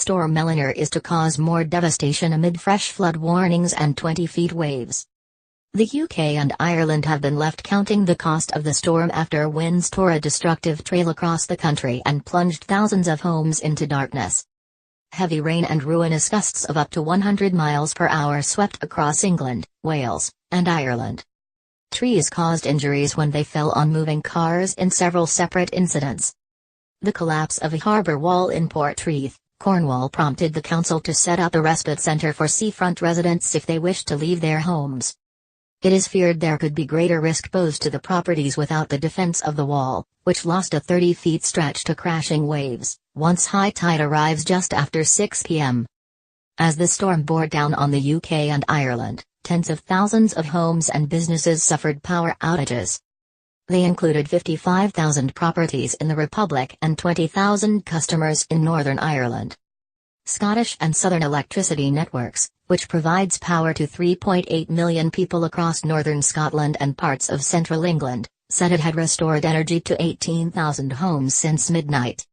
Storm Eleanor is to cause more devastation amid fresh flood warnings and 20-feet waves. The UK and Ireland have been left counting the cost of the storm after winds tore a destructive trail across the country and plunged thousands of homes into darkness. Heavy rain and ruinous gusts of up to 100 miles per hour swept across England, Wales, and Ireland. Trees caused injuries when they fell on moving cars in several separate incidents. The collapse of a harbour wall in Portreath, Cornwall prompted the council to set up a respite centre for seafront residents if they wished to leave their homes. It is feared there could be greater risk posed to the properties without the defence of the wall, which lost a 30-feet stretch to crashing waves, once high tide arrives just after 6 p.m. As the storm bore down on the UK and Ireland, tens of thousands of homes and businesses suffered power outages. They included 55,000 properties in the Republic and 20,000 customers in Northern Ireland. Scottish and Southern Electricity Networks, which provides power to 3.8 million people across northern Scotland and parts of central England, said it had restored energy to 18,000 homes since midnight.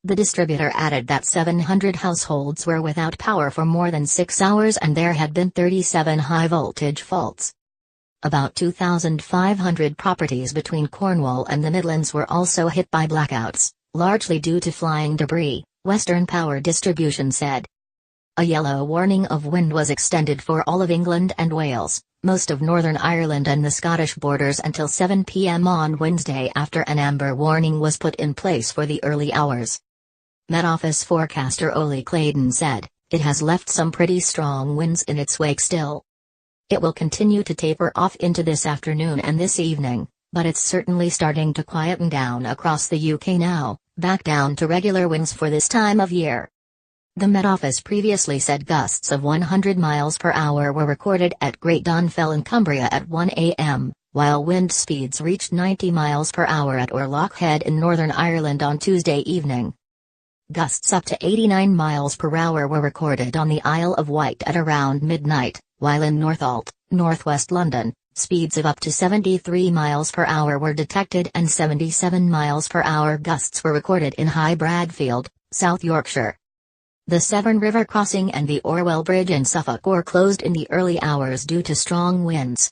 The distributor added that 700 households were without power for more than 6 hours and there had been 37 high-voltage faults. About 2,500 properties between Cornwall and the Midlands were also hit by blackouts, largely due to flying debris, Western Power Distribution said. A yellow warning of wind was extended for all of England and Wales, most of Northern Ireland and the Scottish borders until 7 p.m. on Wednesday after an amber warning was put in place for the early hours. Met Office forecaster Ole Claydon said, "It has left some pretty strong winds in its wake still. It will continue to taper off into this afternoon and this evening, but it's certainly starting to quieten down across the UK now, back down to regular winds for this time of year." The Met Office previously said gusts of 100 miles per hour were recorded at Great Dunfell in Cumbria at 1 a.m., while wind speeds reached 90 miles per hour at Orlock Head in Northern Ireland on Tuesday evening. Gusts up to 89 miles per hour were recorded on the Isle of Wight at around midnight, while in Northolt, northwest London, speeds of up to 73 miles per hour were detected and 77 miles per hour gusts were recorded in High Bradfield, South Yorkshire. The Severn River crossing and the Orwell Bridge in Suffolk were closed in the early hours due to strong winds.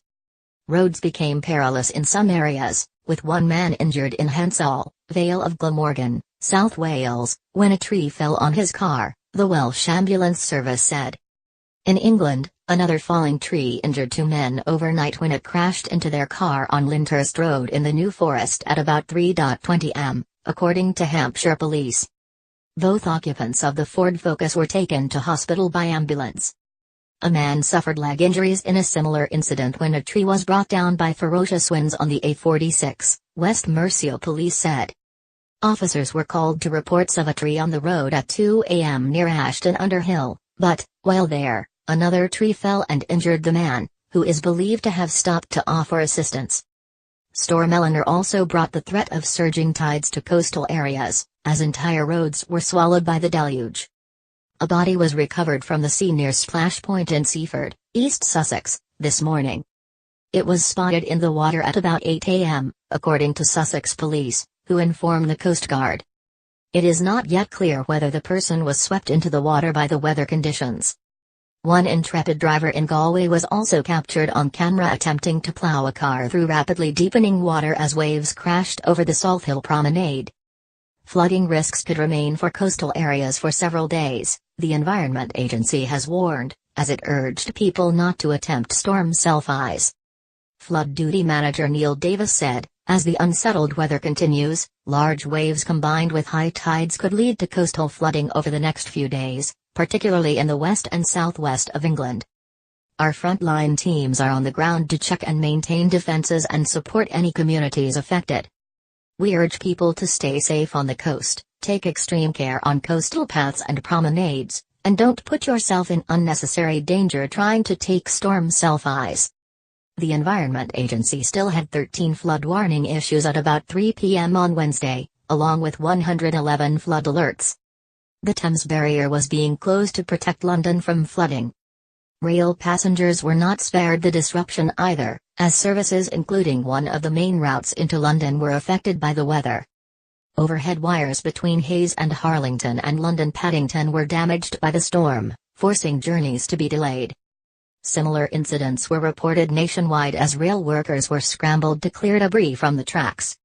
Roads became perilous in some areas, with one man injured in Hensall, Vale of Glamorgan, South Wales, when a tree fell on his car, the Welsh Ambulance Service said. In England, another falling tree injured 2 men overnight when it crashed into their car on Lyndhurst Road in the New Forest at about 3:20 am, according to Hampshire Police. Both occupants of the Ford Focus were taken to hospital by ambulance. A man suffered leg injuries in a similar incident when a tree was brought down by ferocious winds on the A46, West Mercia Police said. Officers were called to reports of a tree on the road at 2 a.m. near Ashton-under-Hill, but, while there, another tree fell and injured the man, who is believed to have stopped to offer assistance. Storm Eleanor also brought the threat of surging tides to coastal areas, as entire roads were swallowed by the deluge. A body was recovered from the sea near Splash Point in Seaford, East Sussex, this morning. It was spotted in the water at about 8 a.m., according to Sussex Police, who informed the Coast Guard. It is not yet clear whether the person was swept into the water by the weather conditions. One intrepid driver in Galway was also captured on camera attempting to plough a car through rapidly deepening water as waves crashed over the Salthill Promenade. Flooding risks could remain for coastal areas for several days, the Environment Agency has warned, as it urged people not to attempt storm selfies. Flood Duty Manager Neil Davis said, "As the unsettled weather continues, large waves combined with high tides could lead to coastal flooding over the next few days, particularly in the west and southwest of England. Our frontline teams are on the ground to check and maintain defences and support any communities affected. We urge people to stay safe on the coast, take extreme care on coastal paths and promenades, and don't put yourself in unnecessary danger trying to take storm selfies." The Environment Agency still had 13 flood warning issues at about 3 p.m. on Wednesday, along with 111 flood alerts. The Thames Barrier was being closed to protect London from flooding. Rail passengers were not spared the disruption either, as services including one of the main routes into London were affected by the weather. Overhead wires between Hayes and Harlington and London Paddington were damaged by the storm, forcing journeys to be delayed. Similar incidents were reported nationwide as rail workers were scrambled to clear debris from the tracks.